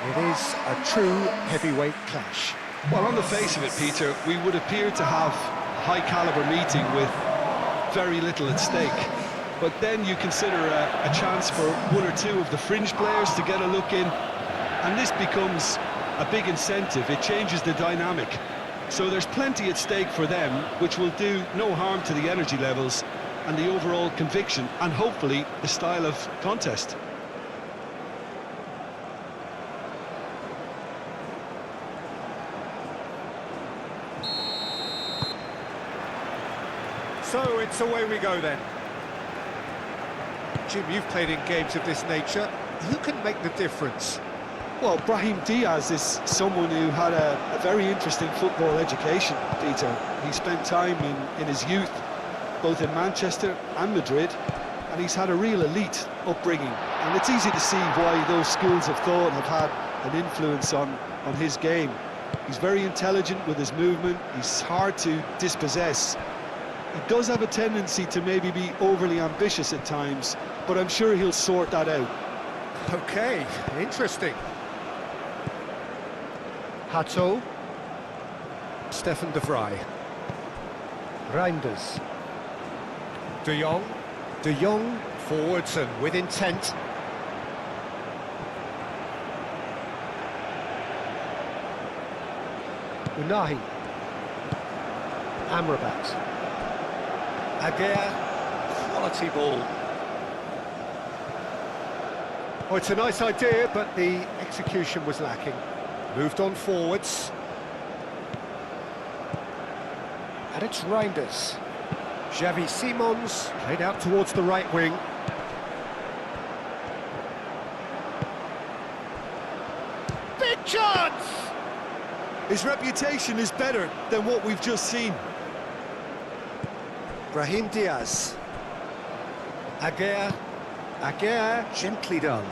It is a true heavyweight clash. Well, on the face of it, Peter, we would appear to have a high-caliber meeting with very little at stake. But then you consider a chance for one or two of the fringe players to get a look in, and this becomes a big incentive. It changes the dynamic. So there's plenty at stake for them, which will do no harm to the energy levels and the overall conviction, and hopefully the style of contest. So it's away we go then. Jim, you've played in games of this nature. Who can make the difference? Well, Brahim Diaz is someone who had a very interesting football education, Peter. He spent time in his youth, both in Manchester and Madrid, and he's had a real elite upbringing. And it's easy to see why those schools of thought have had an influence on his game. He's very intelligent with his movement, he's hard to dispossess. He does have a tendency to maybe be overly ambitious at times, but I'm sure he'll sort that out. Okay, interesting. Hato. Stefan de Vrij. Reinders. De Jong. De Jong forwards and with intent. Unahi. Amrabat. Aguirre. Quality ball. Oh, it's a nice idea, but the execution was lacking. Moved on forwards. And it's Reinders. Xavi Simons played out towards the right wing. Big chance! His reputation is better than what we've just seen. Brahim Diaz. Aguirre. Aguirre, gently done.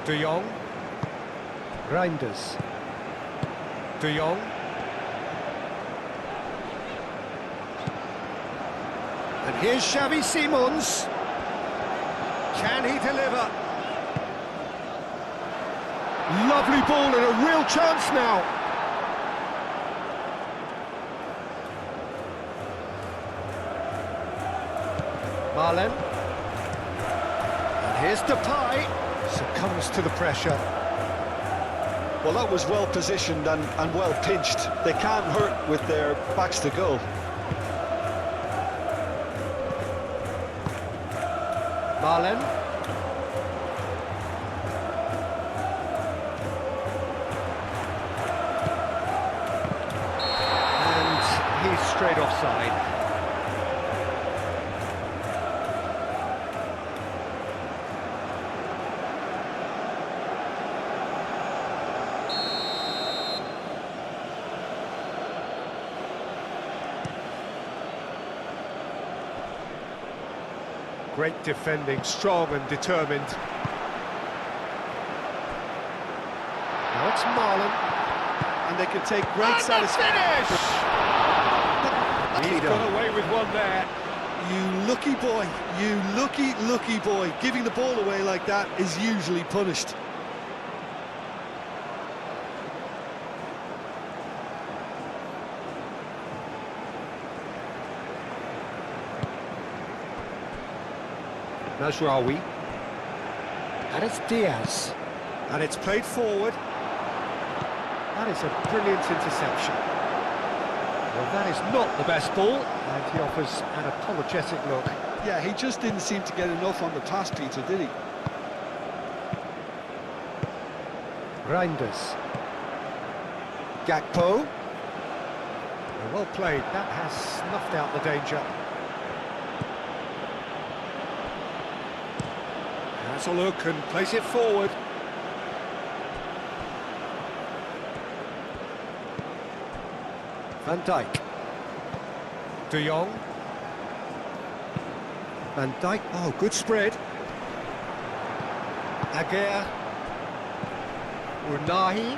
De Jong. Reinders. De Jong. And here's Xavi Simons. Can he deliver? Lovely ball and a real chance now. Marlen. And here's Depay. Succumbs to the pressure. Well, that was well positioned and well pinched. They can't hurt with their backs to goal. Marlen. And he's straight offside. Great defending, strong and determined. Now it's Marlen. And they can take great satisfaction. He's got away with one there. You lucky boy, you lucky boy. Giving the ball away like that is usually punished. Mazraoui. And it's Diaz. And it's played forward. That is a brilliant interception. Well, that is not the best ball, and he offers an apologetic look. Yeah, he just didn't seem to get enough on the pass, Peter, did he? Reinders. Gakpo. Well played, that has snuffed out the danger. Has a look and plays it forward. Van Dijk. De Jong. Van Dijk, oh, good spread. Aguirre. Unahi.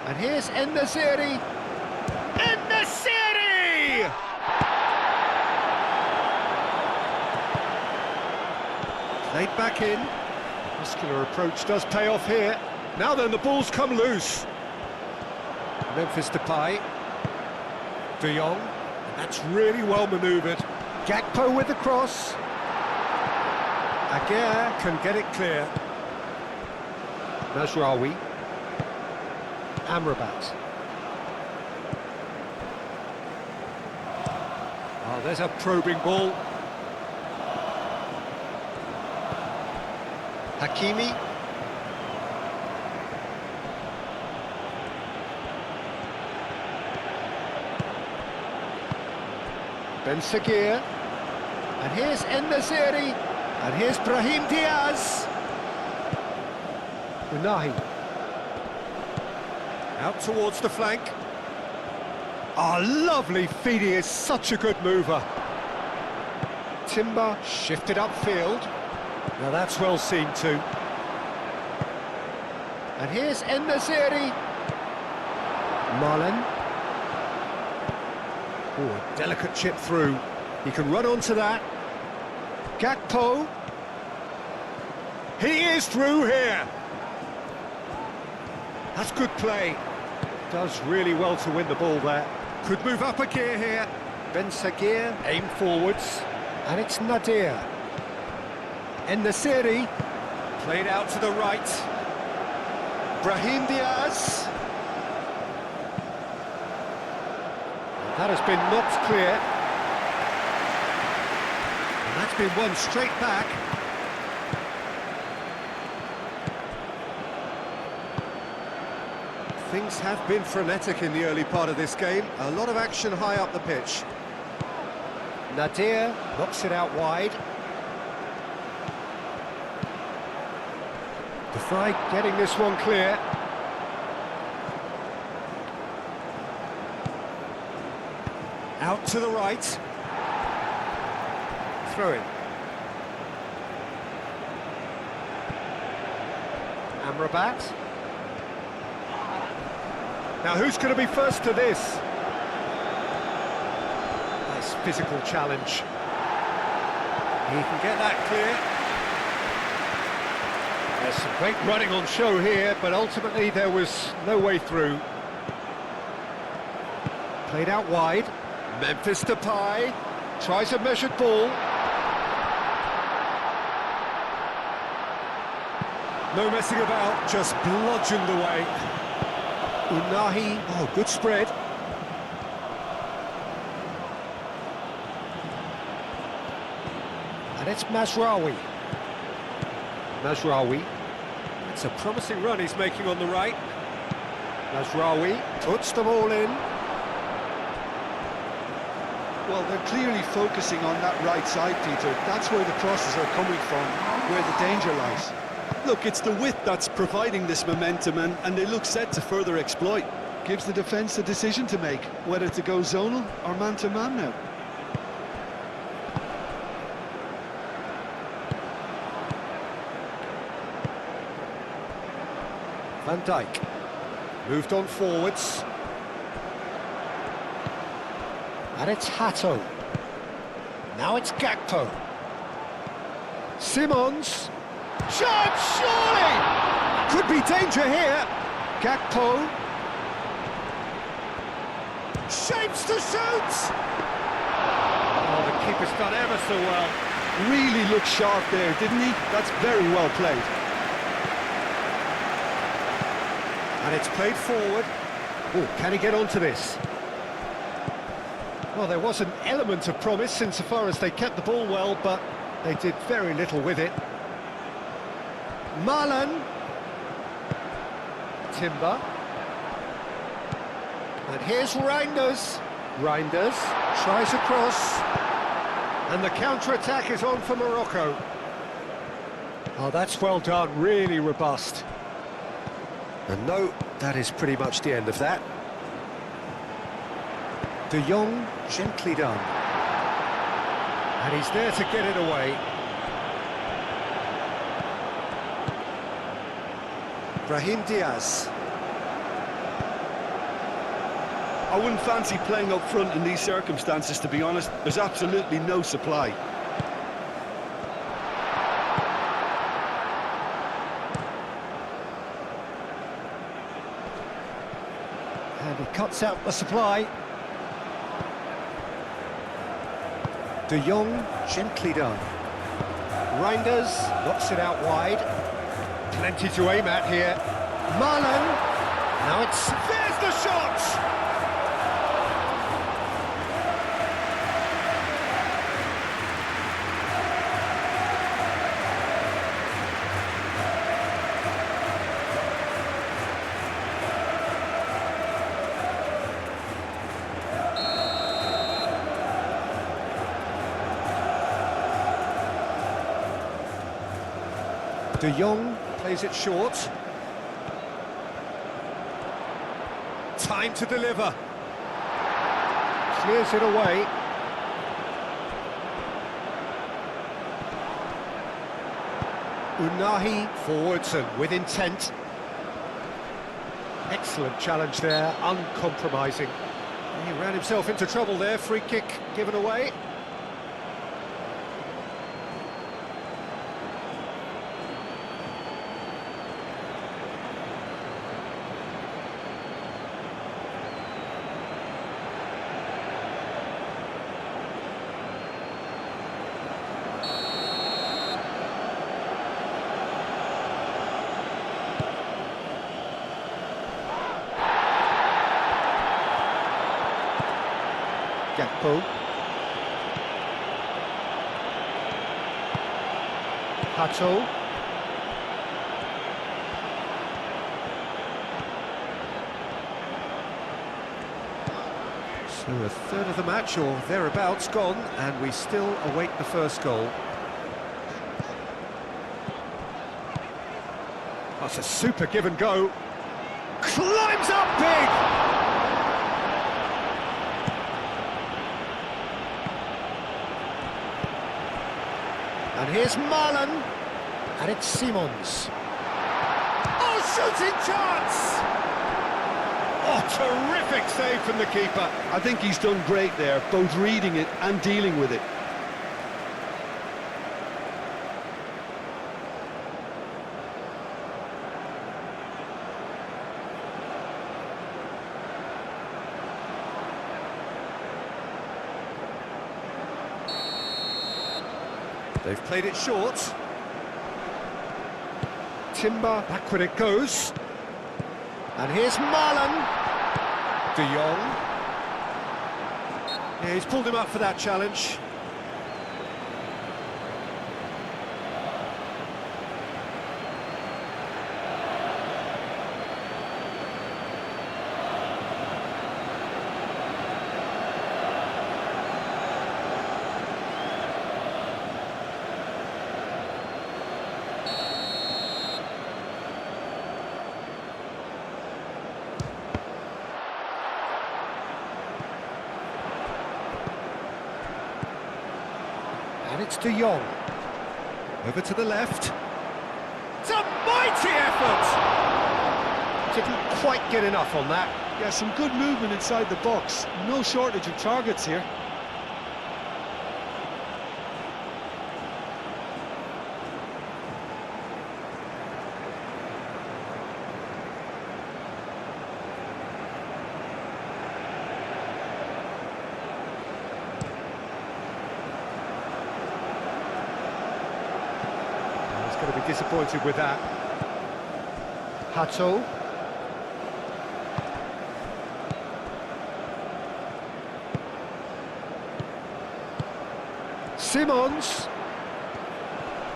And here's En-Nesyri. En-Nesyri! Played back in. Muscular approach does pay off here. Now then, the ball's come loose. Memphis Depay. De Jong. And that's really well manoeuvred. Gakpo with the cross. Aguirre can get it clear. Mazraoui. Amrabat. Oh, there's a probing ball. Hakimi. Ben Seguir. And here's En-Nesyri. And here's Brahim Diaz. Unahi. Out towards the flank. Oh, lovely feed, he is such a good mover. Timber shifted upfield. Now that's well seen too. And here's En-Nesyri. Marlon. Oh, a delicate chip through. He can run onto that. Gakpo. He is through here. That's good play. Does really well to win the ball there. Could move up a gear here. Ben Seguir aim forwards. And it's Nadir. En-Nesyri. Played out to the right. Brahim Diaz. That has been knocked clear. And that's been won straight back. Things have been frenetic in the early part of this game. A lot of action high up the pitch. Nadir knocks it out wide. Depay getting this one clear. Out to the right. Throw in. Amrabat. Now who's going to be first to this? Nice physical challenge. He can get that clear. There's some great running on show here, but ultimately there was no way through. Played out wide. Memphis Depay tries a measured ball. No messing about, just bludgeoned away. Unahi, oh, good spread. And it's Mazraoui. Mazraoui. It's a promising run he's making on the right. Mazraoui puts the ball in. Well, they're clearly focusing on that right side, Peter. That's where the crosses are coming from, where the danger lies. Look, it's the width that's providing this momentum, and they look set to further exploit. Gives the defence the decision to make, whether to go zonal or man-to-man now. Van Dijk moved on forwards. And it's Hato. Now it's Gakpo. Simons. Shot, surely! Could be danger here. Gakpo. Shapes to shoot! Oh, the keeper's done ever so well. Really looked sharp there, didn't he? That's very well played. And it's played forward. Oh, can he get onto this? Well, there was an element of promise insofar as they kept the ball well, but they did very little with it. Marlon. Timber. And here's Reinders. Reinders tries a cross. And the counter-attack is on for Morocco. Oh, that's well done, really robust. And no, that is pretty much the end of that. De Jong, gently done. And he's there to get it away. Brahim Diaz. I wouldn't fancy playing up front in these circumstances, to be honest. There's absolutely no supply. cuts out the supply. De Jong, gently done. Reinders knocks it out wide. Plenty to aim at here. Marlon. Now there's the shot! De Jong plays it short. Time to deliver. Clears it away. Unahi forwards and with intent. Excellent challenge there, uncompromising. He ran himself into trouble there, free kick given away. Gakpo. Hato. So a third of the match or thereabouts gone, and we still await the first goal. That's a super give and go. Climbs up big! And here's Marlon, and it's Simons. Oh, shooting chance! Oh, terrific save from the keeper. I think he's done great there, both reading it and dealing with it. They've played it short. Timber, backward it goes. And here's Marlon. De Jong. Yeah, he's pulled him up for that challenge. And it's De Jong. Over to the left. It's a mighty effort! Didn't quite get enough on that. Yeah, some good movement inside the box. No shortage of targets here. Going to be disappointed with that. Hato. Simons.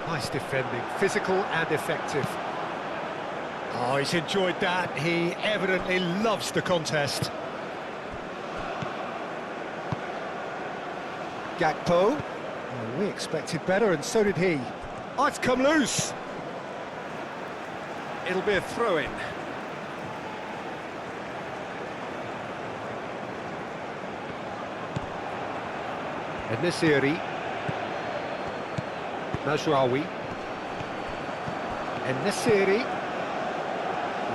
Nice defending, physical and effective. Oh, he's enjoyed that. He evidently loves the contest. Gakpo. Oh, we expected better, and so did he. Oh, it's come loose. It'll be a throw-in. Enesiri. Majraoui. Enesiri.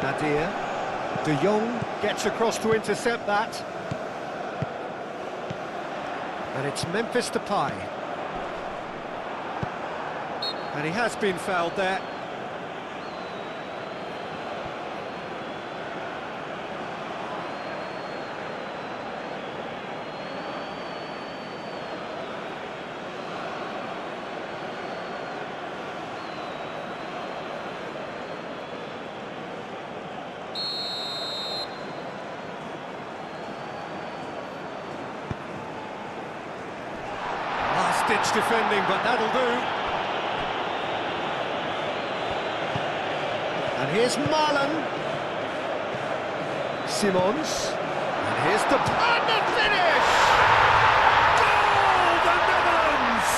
Nadir. De Jong gets across to intercept that. And it's Memphis Depay. And he has been fouled there. last-ditch defending, but that'll do. And here's Marlon. Simons. And here's the finish! Goal, the Netherlands!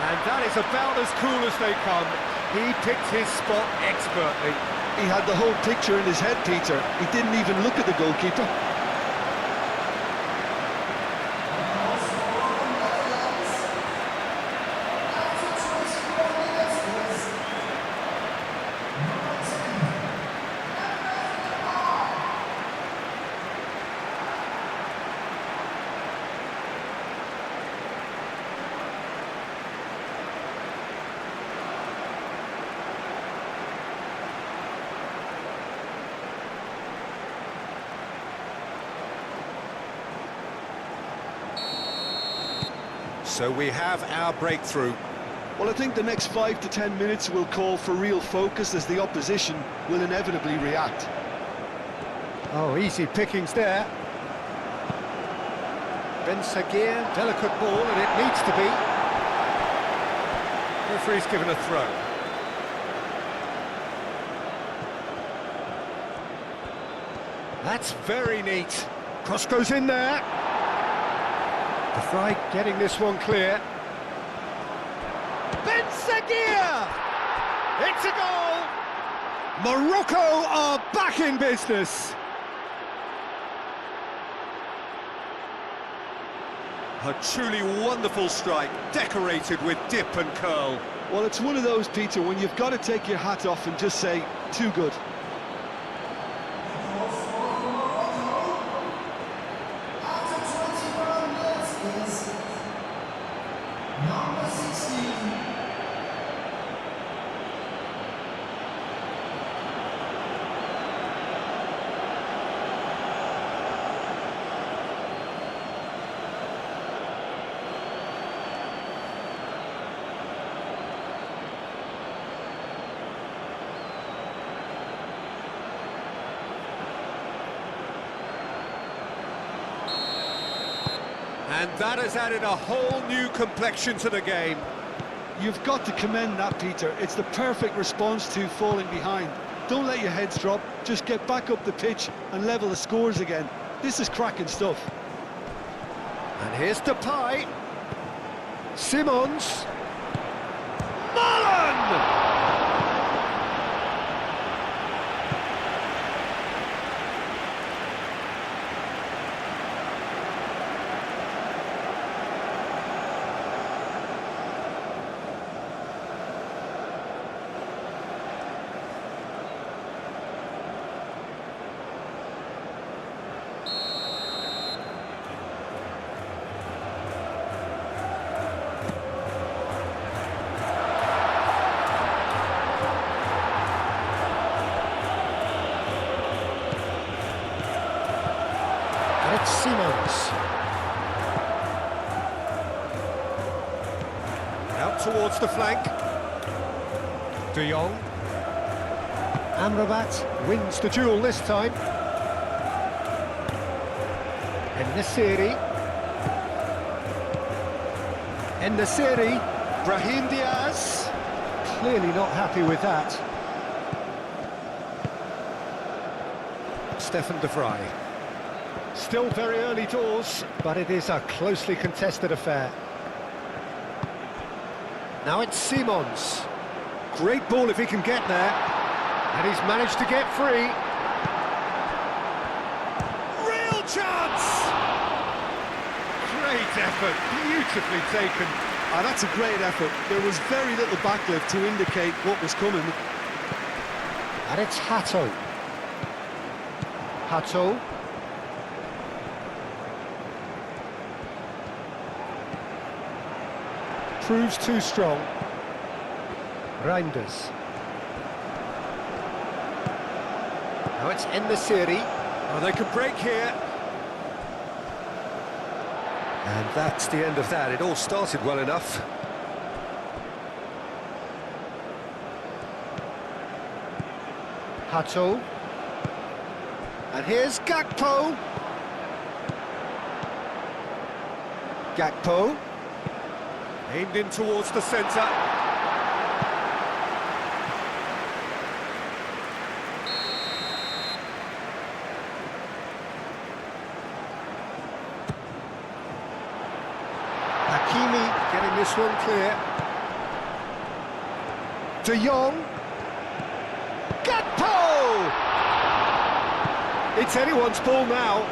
And that is about as cool as they come. He picked his spot expertly. He had the whole picture in his head, Peter. He didn't even look at the goalkeeper. So we have our breakthrough. Well, I think the next 5 to 10 minutes will call for real focus as the opposition will inevitably react. Oh, easy pickings there. Ben Sagir, delicate ball, and it needs to be. Referee's given a throw. That's very neat. Cross goes in there. The Fry getting this one clear. Ben Sagir! It's a goal! Morocco are back in business. A truly wonderful strike, decorated with dip and curl. Well, it's one of those, Peter, when you've got to take your hat off and just say, too good. And that has added a whole new complexion to the game. You've got to commend that, Peter. It's the perfect response to falling behind. Don't let your heads drop, just get back up the pitch and level the scores again. This is cracking stuff. And here's Depay. Simons. Marlon! It's Simons. Out towards the flank. De Jong. Amrabat wins the duel this time. En-Nesyri. En-Nesyri. Brahim Diaz. Clearly not happy with that. Stefan de Vrij. Still very early doors, but it is a closely contested affair. Now it's Simons. Great ball if he can get there. And he's managed to get free. Real chance! Great effort, beautifully taken. Ah, that's a great effort. There was very little backlift to indicate what was coming. And it's Hato. Hato. Proves too strong. Reinders. Now it's En-Nesyri. Oh, they could break here. And that's the end of that. It all started well enough. Hato. And here's Gakpo. Gakpo. Aimed in towards the centre. Hakimi getting this one clear. De Jong. Gakpo! It's anyone's ball now.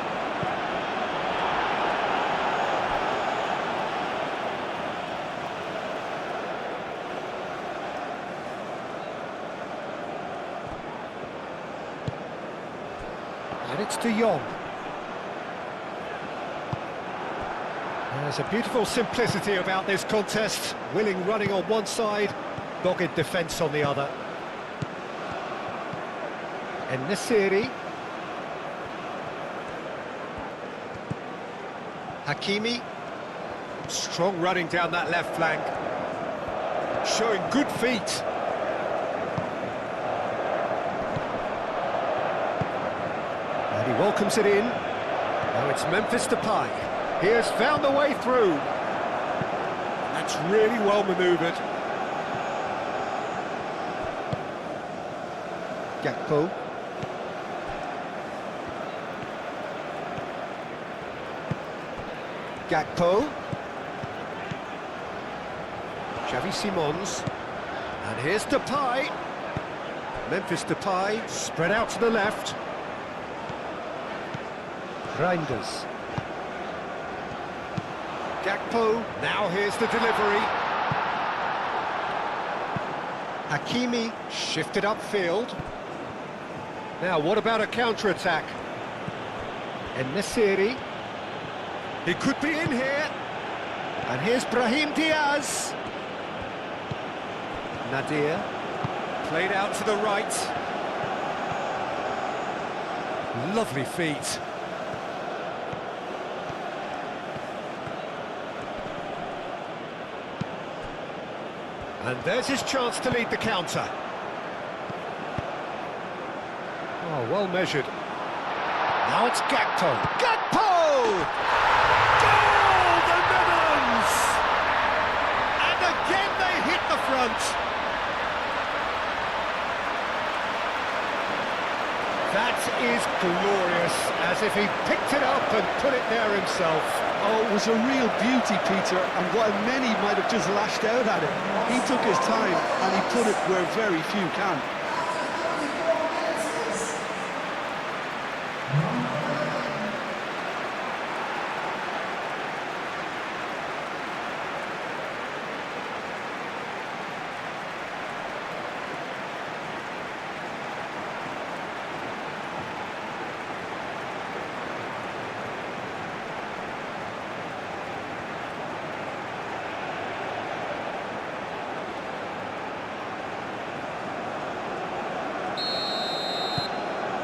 And it's De Jong. There's a beautiful simplicity about this contest. Willing running on one side, dogged defence on the other. En-Nesyri. Hakimi. Strong running down that left flank. Showing good feet. And he welcomes it in. Now it's Memphis Depay. He has found the way through. That's really well manoeuvred. Gakpo. Gakpo. Xavi Simons. And here's Depay. Memphis Depay spread out to the left. Reinders. Gakpo, now here's the delivery. Hakimi shifted upfield. Now what about a counter-attack? En-Nesyri. He could be in here. And here's Brahim Diaz. Nadir. Played out to the right. Lovely feet. And there's his chance to lead the counter. Oh, well measured. Now it's Gakpo. Gakpo! Goal! The Netherlands! And again they hit the front. That is glorious, as if he picked it up and put it there himself. Oh, it was a real beauty, Peter, and while many might have just lashed out at it, he took his time and he put it where very few can.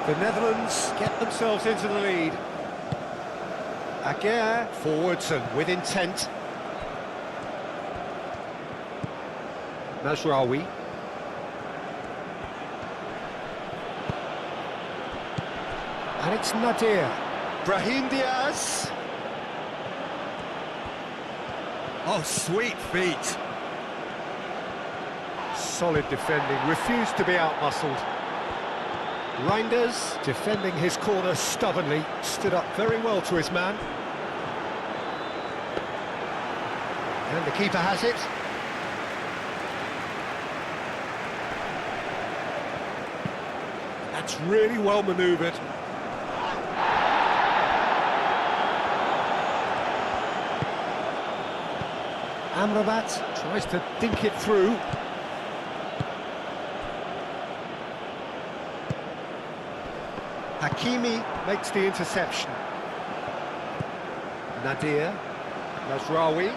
The Netherlands get themselves into the lead. Aguirre forwards and with intent. Mazraoui. And it's Nadir. Brahim Diaz. Oh, sweet feet. Solid defending, refused to be outmuscled. Reinders, defending his corner stubbornly, stood up very well to his man. And the keeper has it. That's really well manoeuvred. Amrabat tries to dink it through. Hakimi makes the interception. Nadir, Mazraoui.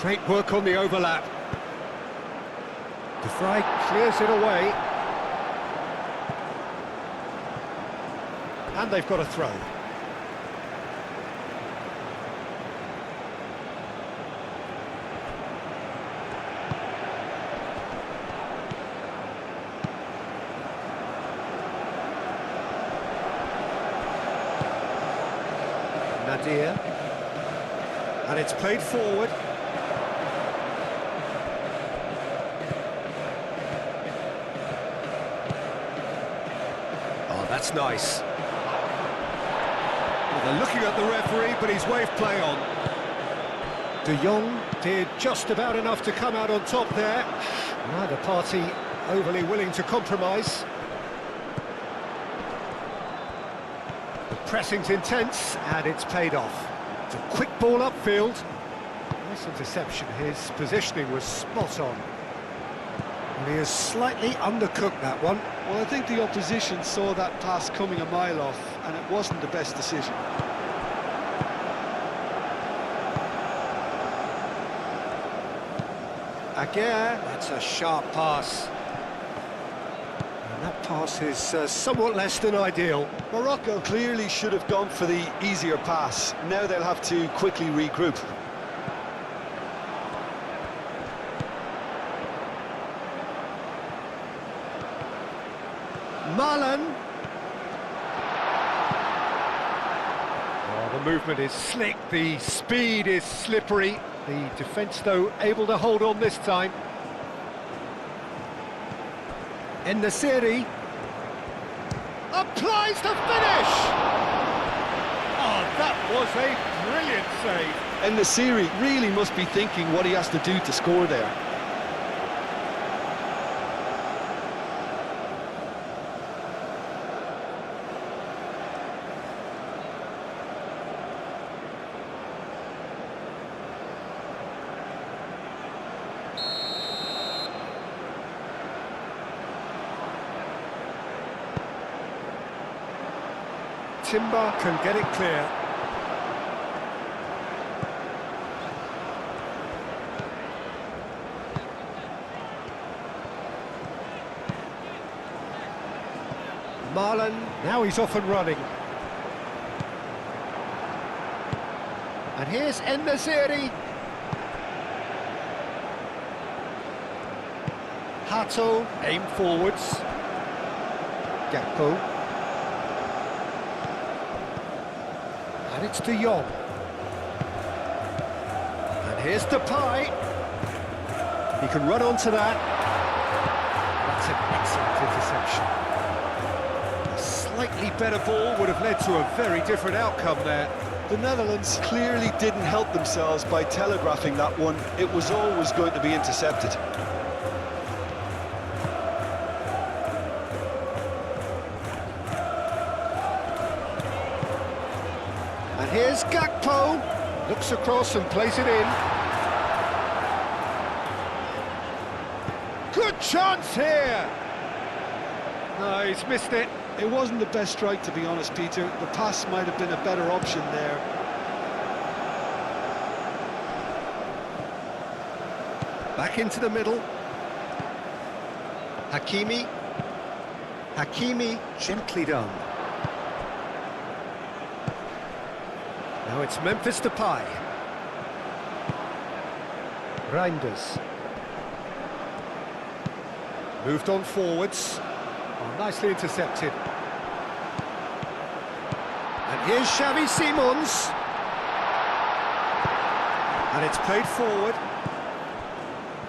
Great work on the overlap. De Vrij clears it away. And they've got a throw. Nadir. And it's played forward. Oh, that's nice. Well, they're looking at the referee, but he's waved play on. De Jong did just about enough to come out on top there. Neither party overly willing to compromise. The pressing's intense, and it's paid off. It's a quick ball upfield. Nice interception. His positioning was spot on. And he has slightly undercooked that one. Well, I think the opposition saw that pass coming a mile off, and it wasn't the best decision. Aguirre, that's a sharp pass. And that pass is somewhat less than ideal. Morocco clearly should have gone for the easier pass. Now they'll have to quickly regroup. Marlon. Oh, the movement is slick, the speed is slippery. The defence, though, able to hold on this time. In the series, applies to finish! Oh, that was a brilliant save. And the Siri really must be thinking what he has to do to score there. Timber can get it clear. Marlon, now he's off and running. And here's En-Nesyri. Hato, aim forwards. Gakpo. And it's De Jong. And here's Depay. He can run onto that. That's an excellent interception. A slightly better ball would have led to a very different outcome there. The Netherlands clearly didn't help themselves by telegraphing that one. It was always going to be intercepted. And here's Gakpo, looks across and plays it in. Good chance here! No, he's missed it. It wasn't the best strike, to be honest, Peter. The pass might have been a better option there. Back into the middle. Hakimi. Hakimi, gently done. Now it's Memphis Depay. Reinders. Moved on forwards. Oh, nicely intercepted. And here's Xavi Simons. And it's played forward.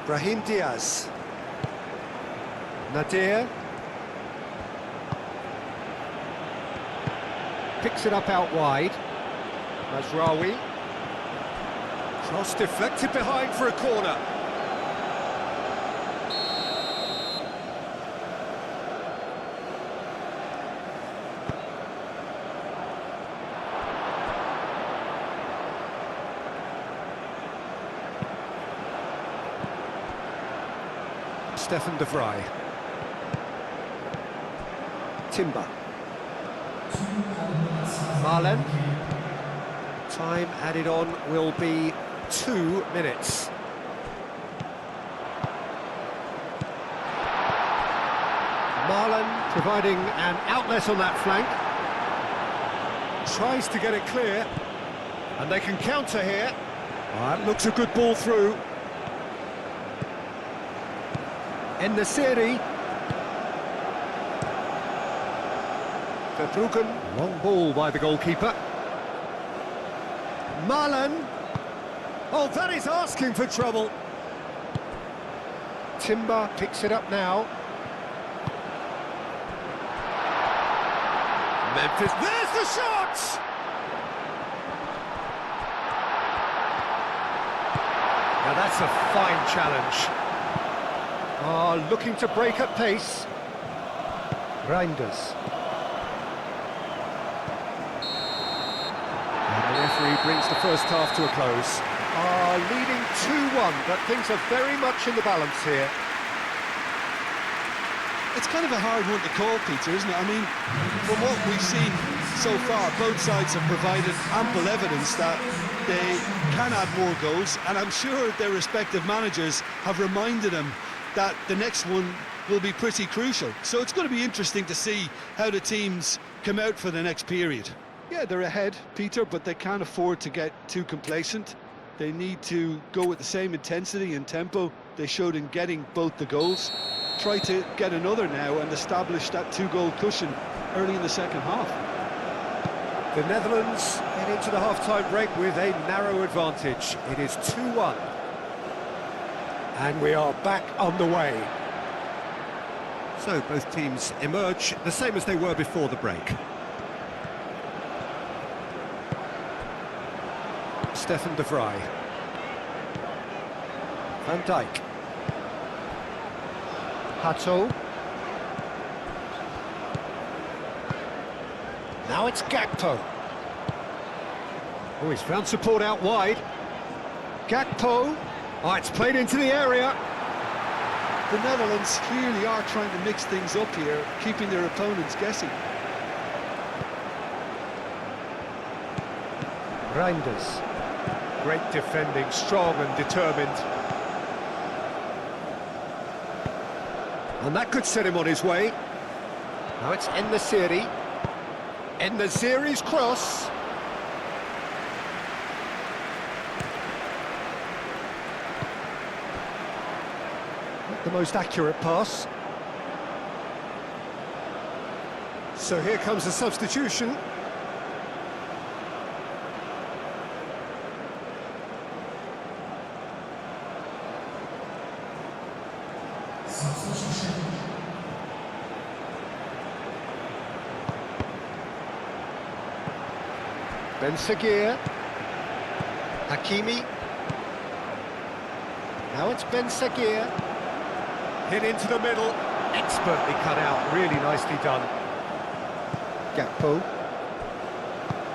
Brahim Diaz. Nadir. Picks it up out wide. Mazraoui. Cross deflected behind for a corner. Stefan de Vrij. Timber. Marlen. Time added on will be 2 minutes. Marlen providing an outlet on that flank. Tries to get it clear. And they can counter here. That looks a good ball through. En-Nesyri. Verbruggen. Long ball by the goalkeeper. Marlon. Oh, that is asking for trouble. Timber picks it up now. Memphis, there's the shot! Now that's a fine challenge. Oh, looking to break at pace. Reinders. And the referee brings the first half to a close. Leading 2-1, but things are very much in the balance here. It's kind of a hard one to call, Peter, isn't it? I mean, from what we've seen so far, both sides have provided ample evidence that they can add more goals, and I'm sure their respective managers have reminded them that the next one will be pretty crucial. So it's going to be interesting to see how the teams come out for the next period. Yeah, they're ahead, Peter, but they can't afford to get too complacent. They need to go with the same intensity and tempo they showed in getting both the goals. Try to get another now and establish that two-goal cushion early in the second half. The Netherlands head into the half-time break with a narrow advantage. It is 2-1. And we are back on the way. So both teams emerge the same as they were before the break. Stefan de Vrij. Van Dijk. Hato. Now it's Gakpo. Oh, he's found support out wide. Gakpo. Oh, it's played into the area. The Netherlands clearly are trying to mix things up here, keeping their opponents guessing. Reinders. Great defending, strong and determined. And that could set him on his way. Now it's En-Nesyri. En-Nesyri's cross. Not the most accurate pass. So here comes the substitution. Ben Seguir. Hakimi. Now it's Ben Seguir. Hit into the middle. Expertly cut out. Really nicely done. Gakpo.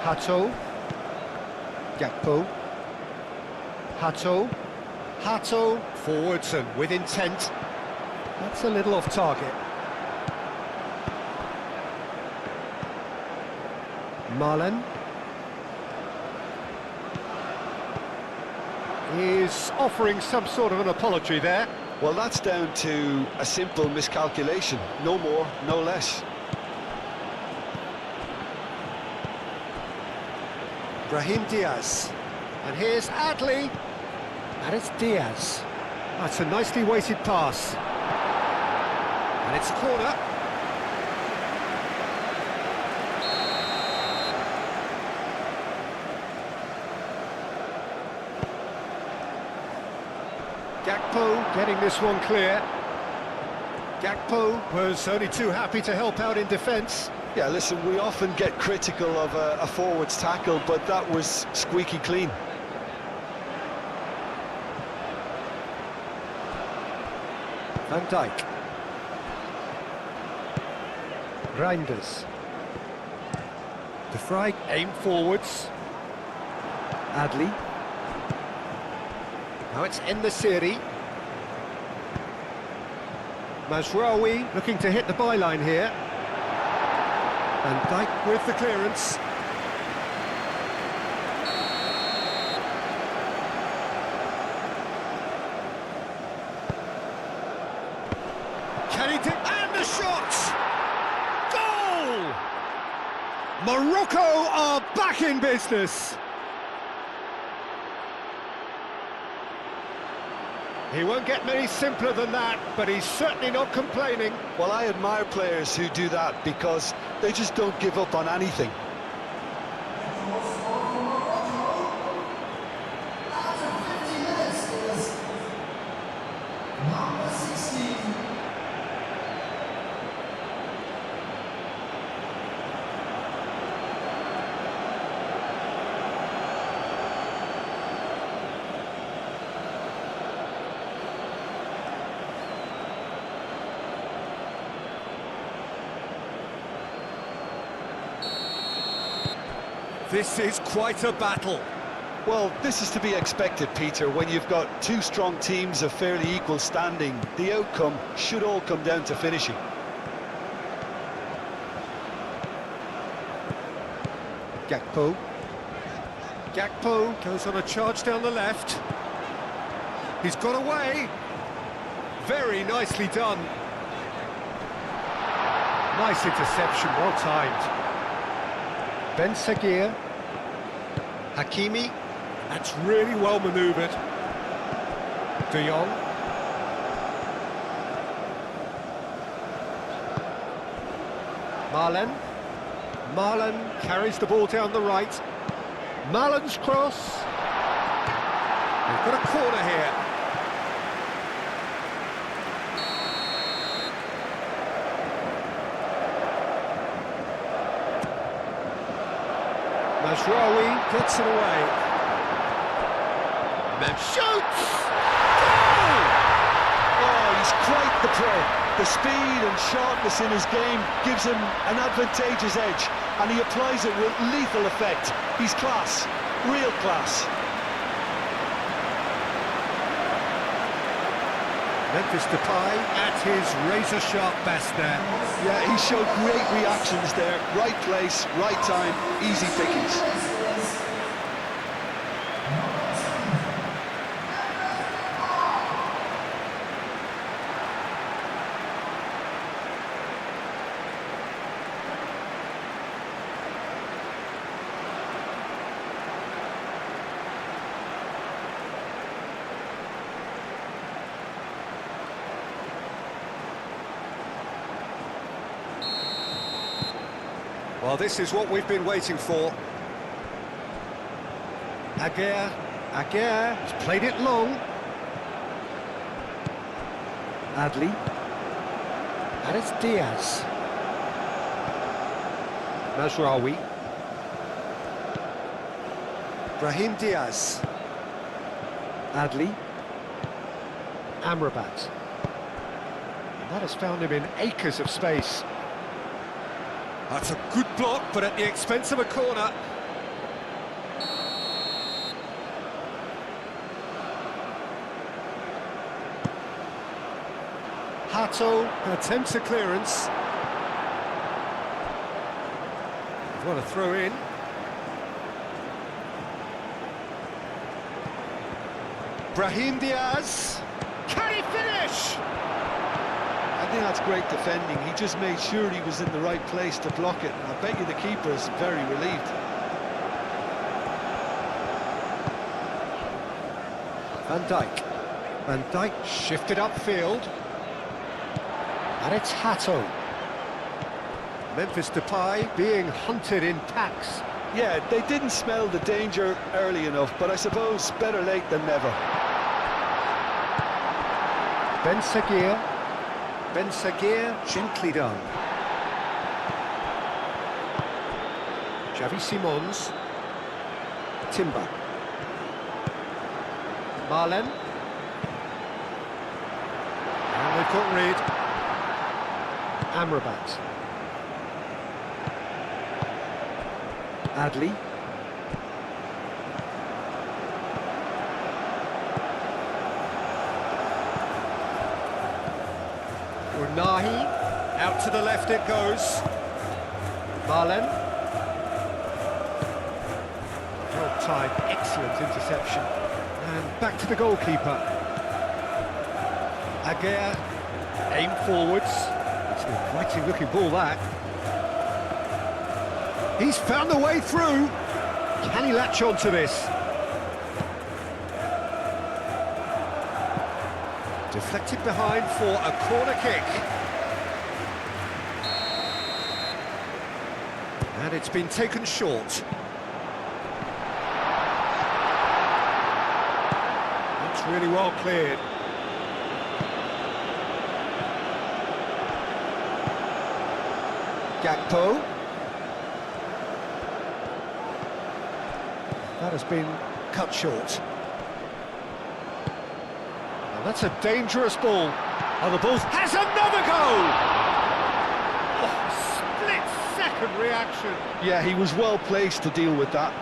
Hato. Gakpo. Hato. Hato. Forwards and with intent. That's a little off target. Marlon. Is offering some sort of an apology there. Well, that's down to a simple miscalculation. No more, no less. Brahim Diaz. And here's Adli. And it's Diaz. That's a nicely weighted pass. And it's a corner. Gakpo getting this one clear. Gakpo was only too happy to help out in defence. Yeah, listen, we often get critical of a forward's tackle, but that was squeaky clean. Van Dijk. Reinders. De Vrij aim forwards. Adli. Now it's En-Nesyri. Mazraoui looking to hit the byline here. Van Dijk with the clearance. Can he take... And the shot! Goal! Morocco are back in business. He won't get many simpler than that, but he's certainly not complaining. Well, I admire players who do that because they just don't give up on anything. This is quite a battle. Well, this is to be expected, Peter, when you've got two strong teams of fairly equal standing. The outcome should all come down to finishing. Gakpo. Gakpo goes on a charge down the left. He's got away. Very nicely done. Nice interception, well timed. Ben Sagir. Hakimi. That's really well manoeuvred. De Jong. Marlen carries the ball down the right. Marlen's cross. They've got a corner here. Mazraoui gets it away. Mem shoots! Goal! Oh, he's quite the pro. The speed and sharpness in his game gives him an advantageous edge, and he applies it with lethal effect. He's class, real class. Memphis Depay at his razor-sharp best there. Yeah, he showed great reactions there. Right place, right time, easy pickings. Well, this is what we've been waiting for. Aguirre, he's played it long. Adli. And it's Diaz. Mazraoui. Brahim Diaz. Adli. Amrabat. And that has found him in acres of space. That's a good block, but at the expense of a corner. Hato attempts a clearance. What a throw in. Brahim Diaz. Can he finish? I think that's great defending. He just made sure he was in the right place to block it. And I bet you the keeper is very relieved. Van Dijk shifted upfield. And it's Hato. Memphis Depay being hunted in packs. Yeah, they didn't smell the danger early enough, but I suppose better late than never. Ben Sagir, gently done. Xavi Simons. Timber. Marlen. And they've got rid. Amrabat. Adli. Nahi, out to the left it goes. Marlen. Well timed, excellent interception. And back to the goalkeeper. Aguirre, aim forwards. It's an inviting looking ball that. He's found the way through. Can he latch on to this? Deflected behind for a corner kick. And it's been taken short. That's really well cleared. Gakpo. That has been cut short. That's a dangerous ball. Oh, the ball has another goal! Oh, split second reaction. Yeah, he was well placed to deal with that.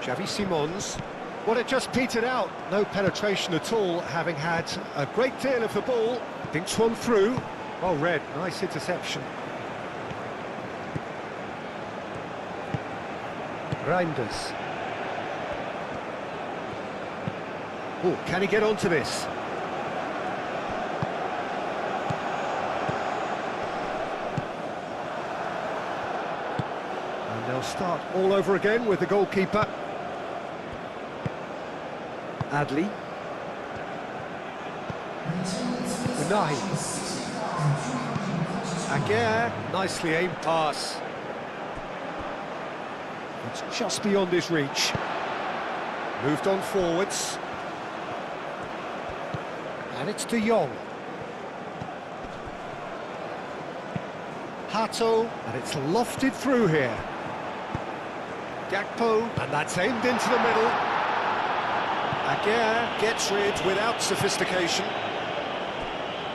Xavi Simons. Well, it just petered out. No penetration at all, having had a great deal of the ball. Dinks one through. Well read, nice interception. Reinders. Oh, can he get onto this? And they'll start all over again with the goalkeeper. Adli. Unahi. Aguirre, nicely aimed pass. It's just beyond his reach. Moved on forwards. And it's De Jong. Hato, and it's lofted through here. Gakpo, and that's aimed into the middle. Aguirre gets rid without sophistication.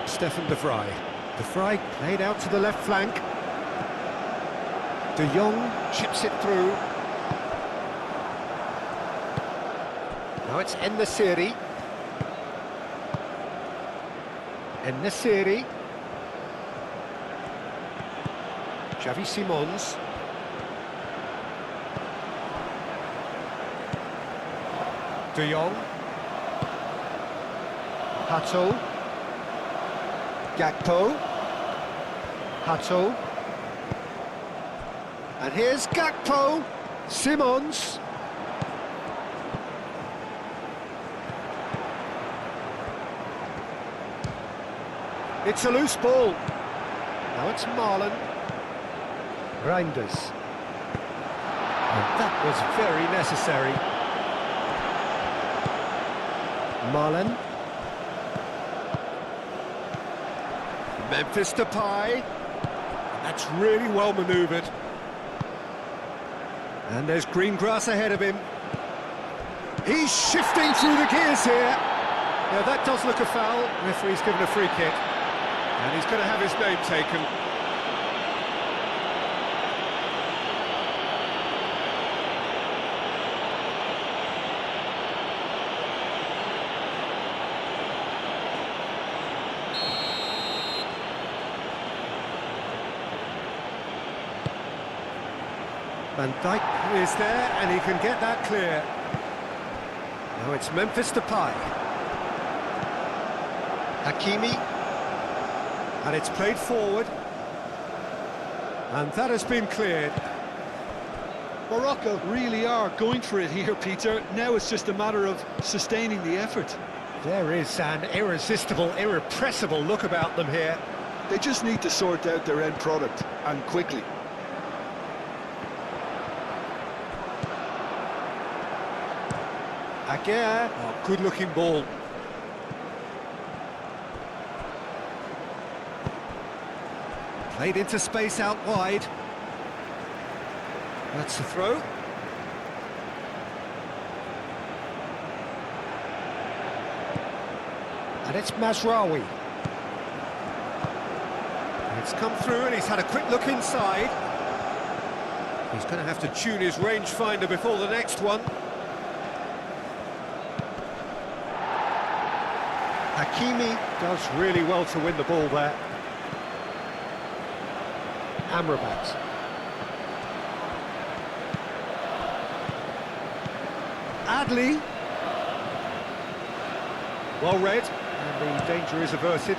Stefan de Vrij. De Vrij played out to the left flank. De Jong chips it through. Now it's En-Nesyri. En-Nesyri. Xavi Simons. De Jong. Hato. Gakpo. Hato. And here's Gakpo. Simons. It's a loose ball. Now it's Marlon. Reinders. And that was very necessary. Marlon. Memphis Depay. That's really well manoeuvred. And there's green grass ahead of him. He's shifting through the gears here. Yeah, that does look a foul. Referee's given a free kick. And he's going to have his name taken. Van Dijk is there, and he can get that clear. Now it's Memphis Depay. Hakimi. And it's played forward. And that has been cleared. Morocco really are going for it here, Peter. Now it's just a matter of sustaining the effort. There is an irresistible, irrepressible look about them here. They just need to sort out their end product, and quickly. Aguirre, oh, good-looking ball. Played into space out wide. That's the throw. And it's Mazraoui. It's come through and he's had a quick look inside. He's going to have to tune his rangefinder before the next one. Hakimi does really well to win the ball there. Amrabat. Adli. Well read, and the danger is averted.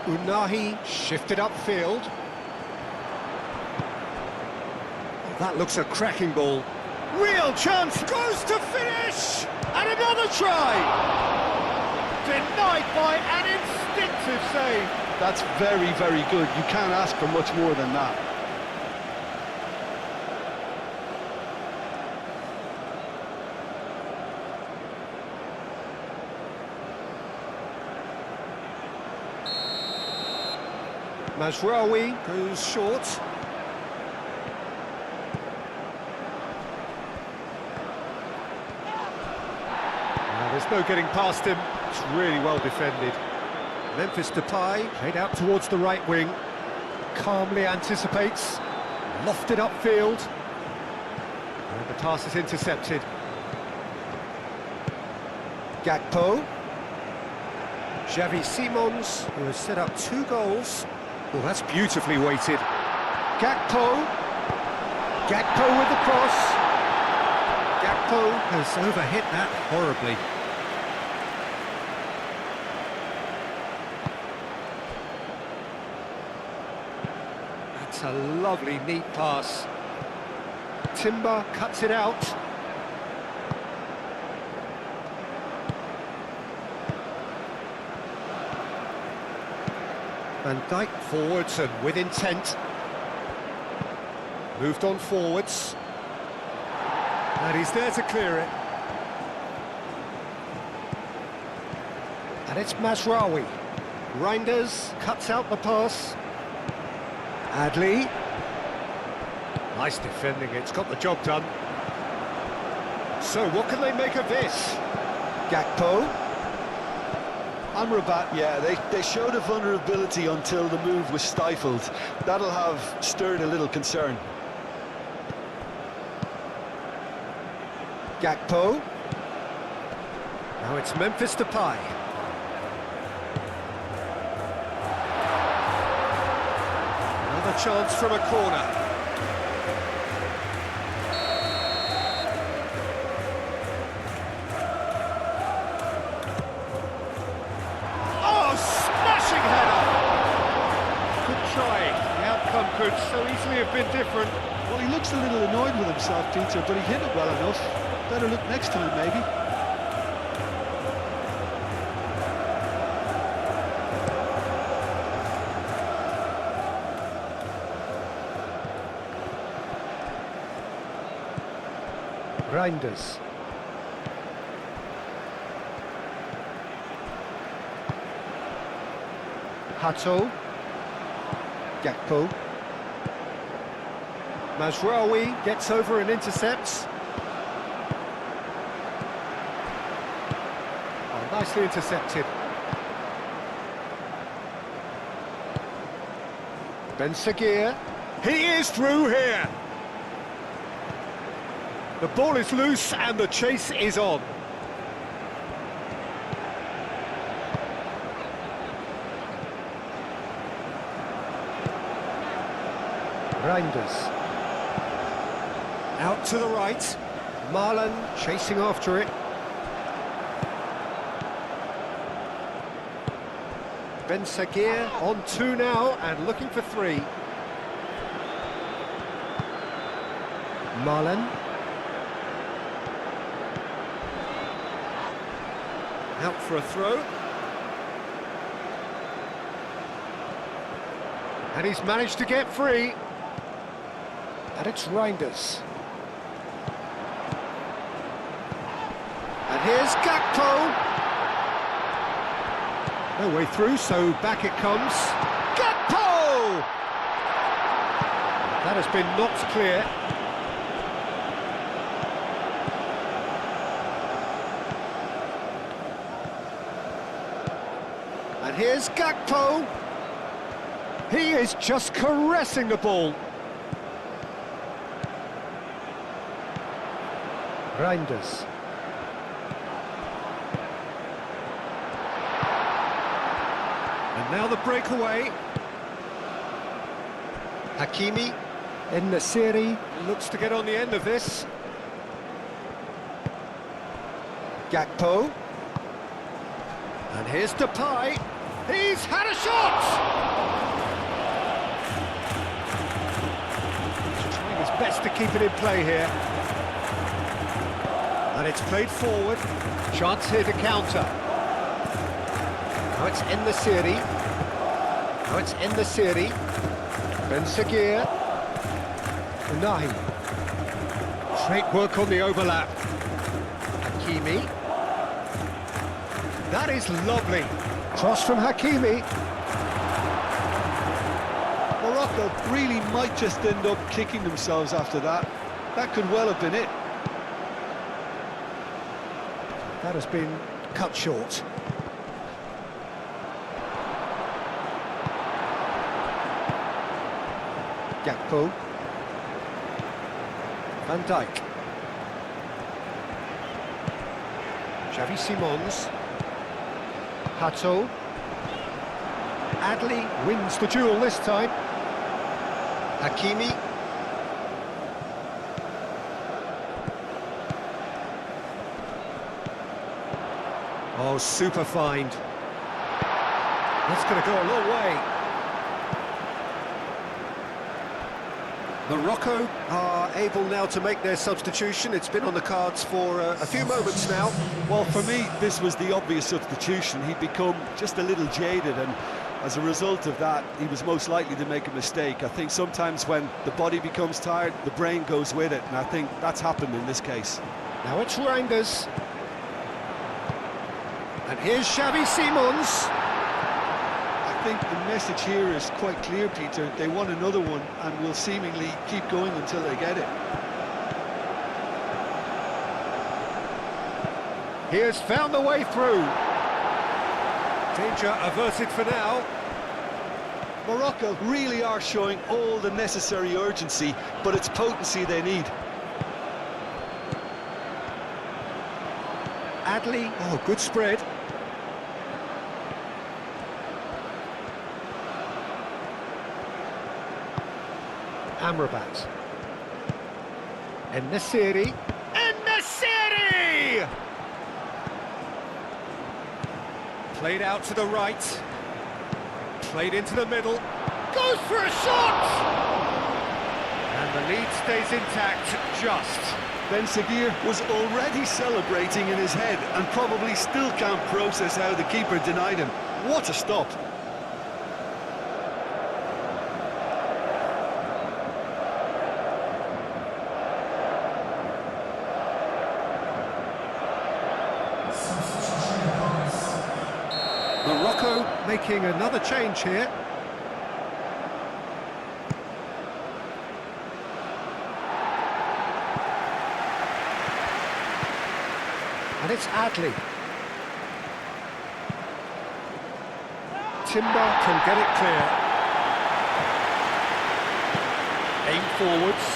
Unahi shifted upfield. That looks a cracking ball. Real chance, goes to finish! And another try! Denied by an instinctive save. That's very, very good. You can't ask for much more than that. Mazraoui goes short. There's no getting past him. It's really well defended. Memphis Depay, played out towards the right wing. Calmly anticipates. Lofted upfield. And the pass is intercepted. Gakpo. Xavi Simons, who has set up 2 goals. Oh, that's beautifully weighted. Gakpo. Gakpo with the cross. Gakpo has overhit that horribly. That's a lovely, neat pass. Timber cuts it out. Van Dijk forwards and with intent. Moved on forwards. And he's there to clear it. And it's Mazraoui. Reinders cuts out the pass. Adli. Nice defending, it's got the job done. So what can they make of this? Gakpo. Amrabat, yeah, they showed a vulnerability until the move was stifled. That'll have stirred a little concern. Gakpo. Now it's Memphis Depay. Another chance from a corner. Oh, smashing header! Good try. The outcome could so easily have been different. Well, he looks a little annoyed with himself, Peter, but he hit it well enough. Better look next time, maybe. Reinders. Hato. Gakpo. Mazraoui gets over and intercepts. Oh, nicely intercepted. Ben Seguir. He is through here. The ball is loose and the chase is on. Reinders. Out to the right. Marlon chasing after it. Ben Seguir on 2 now and looking for 3. Marlon. Out for a throw. And he's managed to get free. And it's Reinders. And here's Gakpo. No way through, so back it comes. Gakpo! That has been knocked clear. And here's Gakpo. He is just caressing the ball. Reinders. And now the breakaway. Hakimi. En-Nesyri looks to get on the end of this. Gakpo. And here's Depay. He's had a shot! He's trying his best to keep it in play here. And it's played forward. Chance here to counter. Now it's En-Nesyri. Now it's En-Nesyri. Ben Seguir. Nahi. Great work on the overlap. Hakimi. That is lovely. Cross from Hakimi. Morocco really might just end up kicking themselves after that. That could well have been it. That has been cut short. Gakpo. Van Dijk. Xavi Simons. Hato. Adley wins the duel this time. Hakimi. Oh, super find. That's going to go a long way. Morocco are able now to make their substitution. It's been on the cards for a few moments now. Well, for me, this was the obvious substitution. He'd become just a little jaded, and as a result of that, he was most likely to make a mistake. I think sometimes when the body becomes tired, the brain goes with it, and I think that's happened in this case. Now it's Rangers. And here's Xavi Simons. I think the message here is quite clear, Peter. They want another one and will seemingly keep going until they get it. He has found the way through. Danger averted for now. Morocco really are showing all the necessary urgency, but it's potency they need. Adley, oh, good spread. Amrabat. En-Nesyri. En-Nesyri! Played out to the right. Played into the middle. Goes for a shot! And the lead stays intact, just. Ben Seguir was already celebrating in his head and probably still can't process how the keeper denied him. What a stop! Morocco making another change here. And it's Adley. Timber can get it clear. Aim forwards.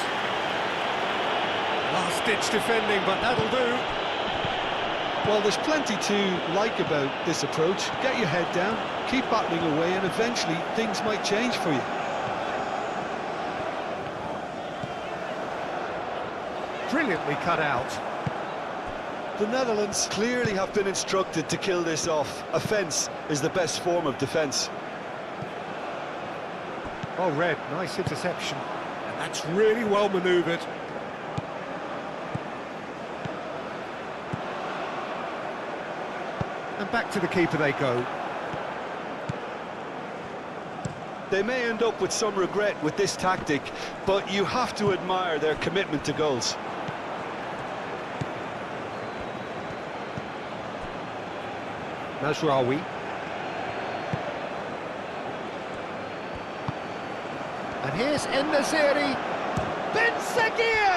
Last-ditch defending, but that'll do. Well, there's plenty to like about this approach. Get your head down, keep battling away, and eventually things might change for you. Brilliantly cut out. The Netherlands clearly have been instructed to kill this off. Offence is the best form of defence. Oh, Red, nice interception. And that's really well manoeuvred. And back to the keeper they go. They may end up with some regret with this tactic, but you have to admire their commitment to goals. Mazraoui. And here's En-Nesyri. Ben Seguir!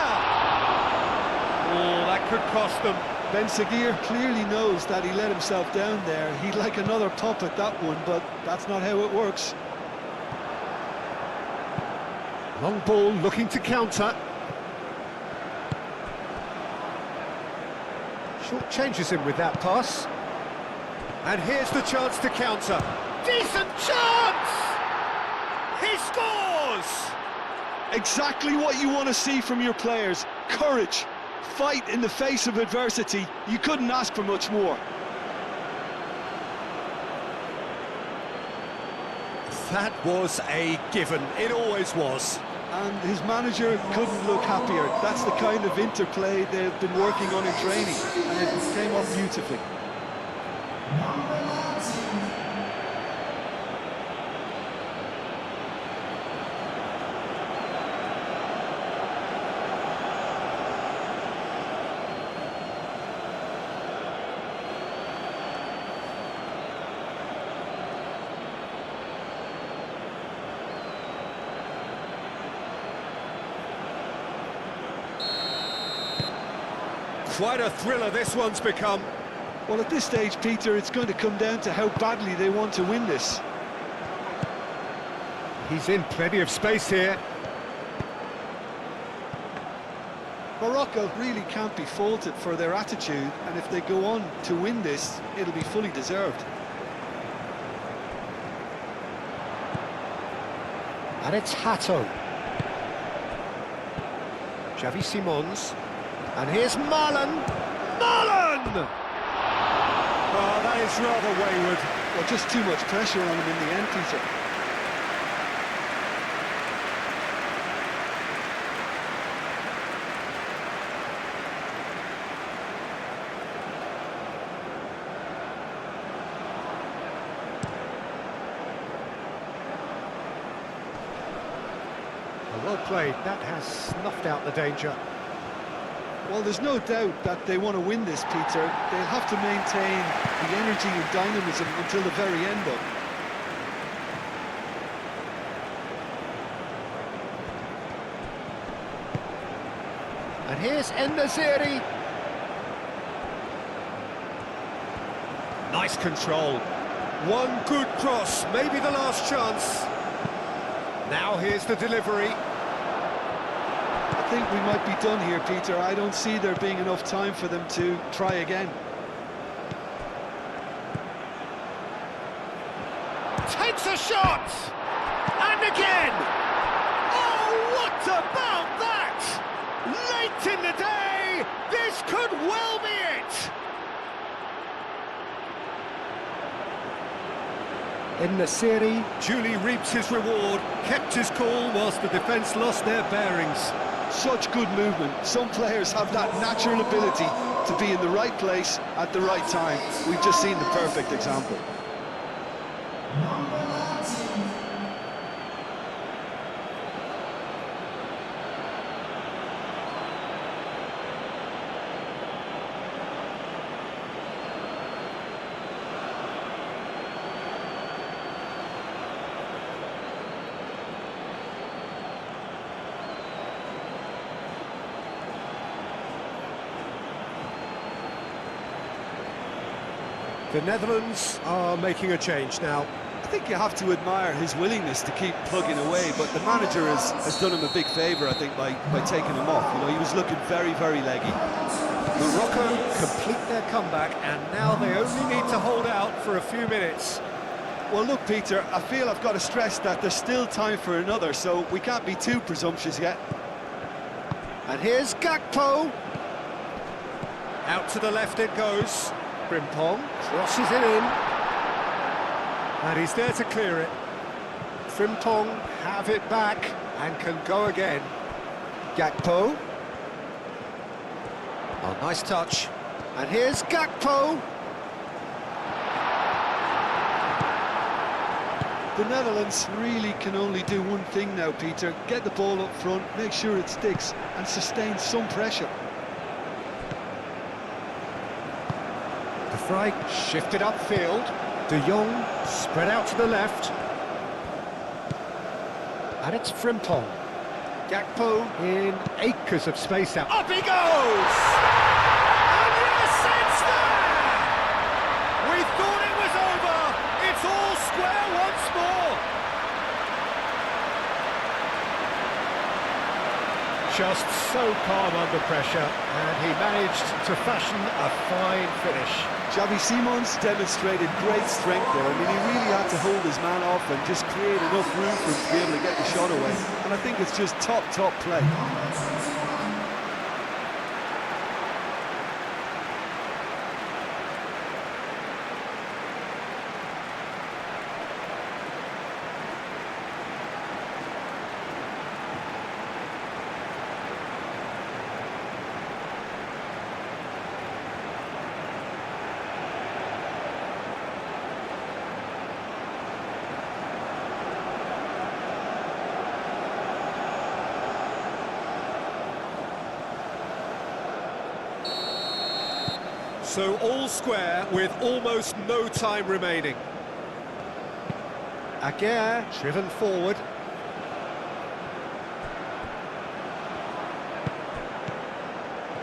Oh, that could cost them. Ben Seguir clearly knows that he let himself down there. He'd like another pop at that one, but that's not how it works. Long ball looking to counter. Short changes him with that pass. And here's the chance to counter. Decent chance! He scores! Exactly what you want to see from your players. Courage. Fight in the face of adversity. You couldn't ask for much more. That was a given. It always was. And his manager couldn't look happier. That's the kind of interplay they've been working on in training, and it came off beautifully. Quite a thriller this one's become. Well, at this stage, Peter, it's going to come down to how badly they want to win this. He's in plenty of space here. Morocco really can't be faulted for their attitude, and if they go on to win this, it'll be fully deserved. And it's Hato. Xavi Simons. And here's Marlon. Marlon! Oh, that is rather wayward. Well, just too much pressure on him in the end, Peter. Well played. That has snuffed out the danger. Well, there's no doubt that they want to win this, Peter. They'll have to maintain the energy and dynamism until the very end, though. And here's En-Nesyri. Nice control. One good cross, maybe the last chance. Now here's the delivery. I think we might be done here, Peter. I don't see there being enough time for them to try again. Takes a shot! And again! Oh, what about that? Late in the day, this could well be it! En-Nesyri duly reaps his reward, kept his cool whilst the defence lost their bearings. Such good movement. Some players have that natural ability to be in the right place at the right time. We've just seen the perfect example. The Netherlands are making a change now. I think you have to admire his willingness to keep plugging away, but the manager has done him a big favour, I think, by taking him off. You know, he was looking very, very leggy. Morocco complete their comeback, and now they only need to hold out for a few minutes. Well, look, Peter, I feel I've got to stress that there's still time for another, so we can't be too presumptuous yet. And here's Gakpo. Out to the left it goes. Frimpong crosses it in. And he's there to clear it. Frimpong have it back and can go again. Gakpo. Oh, nice touch. And here's Gakpo. The Netherlands really can only do one thing now, Peter. Get the ball up front, make sure it sticks, and sustain some pressure. De Vrij shifted upfield. De Jong spread out to the left. And it's Frimpong. Gakpo in acres of space out. Up he goes! And yes, it's there! We thought it was over. It's all square once more. Just so calm under pressure, and he managed to fashion a fine finish. Xavi Simons demonstrated great strength there. I mean, he really had to hold his man off and just create enough room for him to be able to get the shot away. And I think it's just top play. So all square with almost no time remaining. Aguirre driven forward.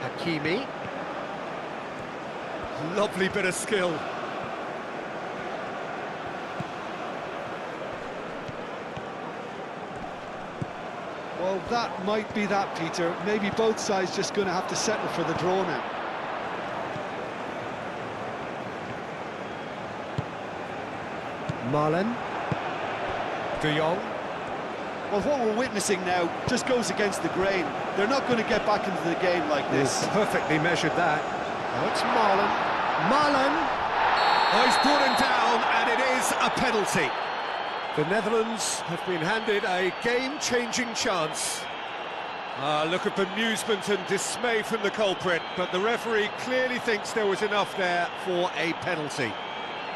Hakimi. Lovely bit of skill. Well, that might be that, Peter. Maybe both sides just going to have to settle for the draw now. Marlon. De Jong. Well, what we're witnessing now just goes against the grain. They're not going to get back into the game like this. Perfectly measured that. Now it's Marlon. Marlon! Oh, he's brought him down, and it is a penalty. The Netherlands have been handed a game-changing chance. Look at bemusement and dismay from the culprit, but the referee clearly thinks there was enough there for a penalty.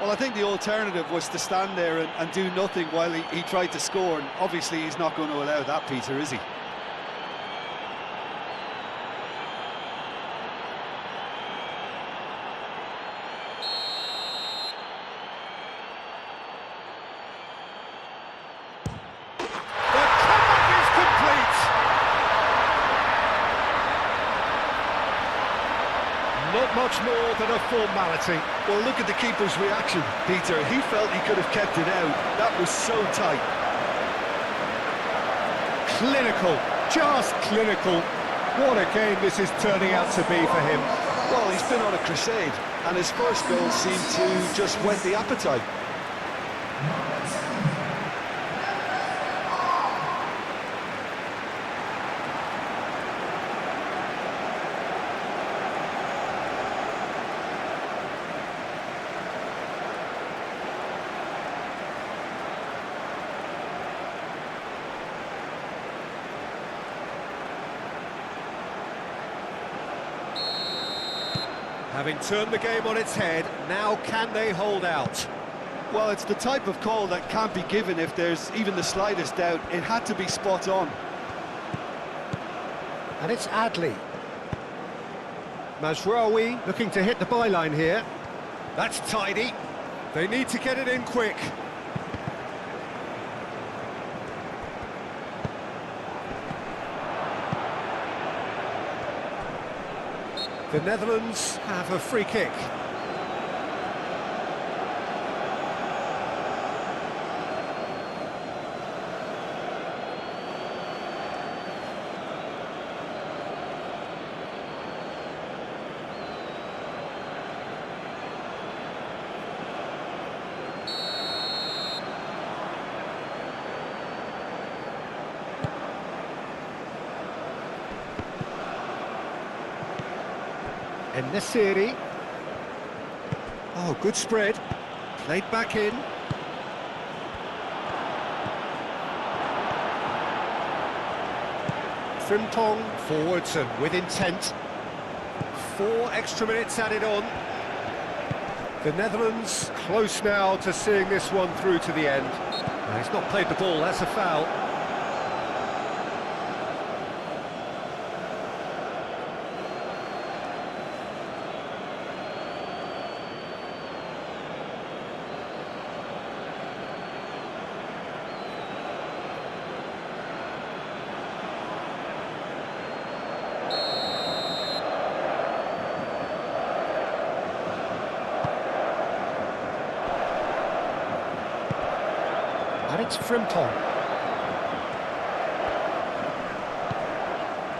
Well, I think the alternative was to stand there and do nothing while he tried to score, and obviously he's not going to allow that, Peter, is he? Not much more than a formality. Well, look at the keeper's reaction, Peter. He felt he could have kept it out. That was so tight. Clinical, just clinical. What a game this is turning out to be for him. Well, he's been on a crusade, and his first goal seemed to just whet the appetite. Having turned the game on its head, now can they hold out? Well, it's the type of call that can't be given if there's even the slightest doubt. It had to be spot on. And it's Adli. Mazraoui looking to hit the byline here. That's tidy. They need to get it in quick. The Netherlands have a free kick. Nesiri. Oh, good spread. Played back in. Frimtong forwards and with intent. 4 extra minutes added on. The Netherlands close now to seeing this one through to the end. He's not played the ball, that's a foul. And it's Frimtong.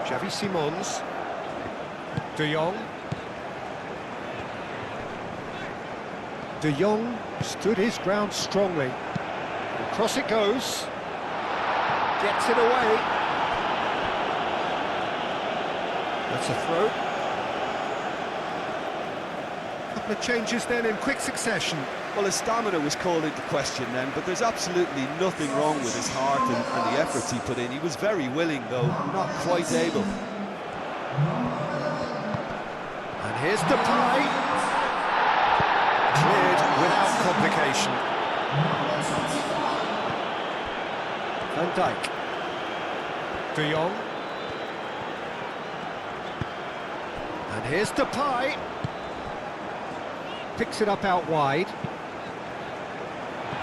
Xavi Simons. De Jong. De Jong stood his ground strongly. Across it goes. Gets it away. That's a throw. Couple of changes then in quick succession. Well, his stamina was called into question then, but there's absolutely nothing wrong with his heart and the efforts he put in. He was very willing, though, not quite able. And here's Depay. Cleared without complication. Van Dijk. De Jong. And here's Depay. Picks it up out wide.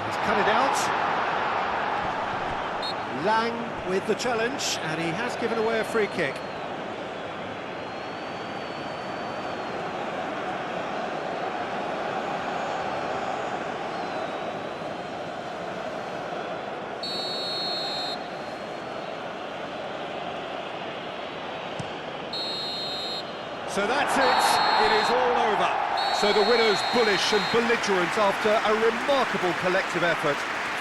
He's cut it out. Lang with the challenge, and he has given away a free kick. So that's it. It is all over. So the winners bullish and belligerent after a remarkable collective effort.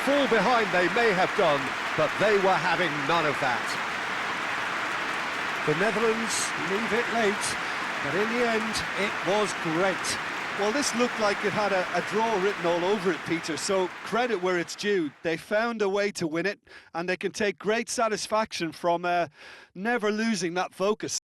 Fall behind they may have done, but they were having none of that. The Netherlands leave it late, but in the end, it was great. Well, this looked like it had a draw written all over it, Peter, so credit where it's due. They found a way to win it, and they can take great satisfaction from never losing that focus.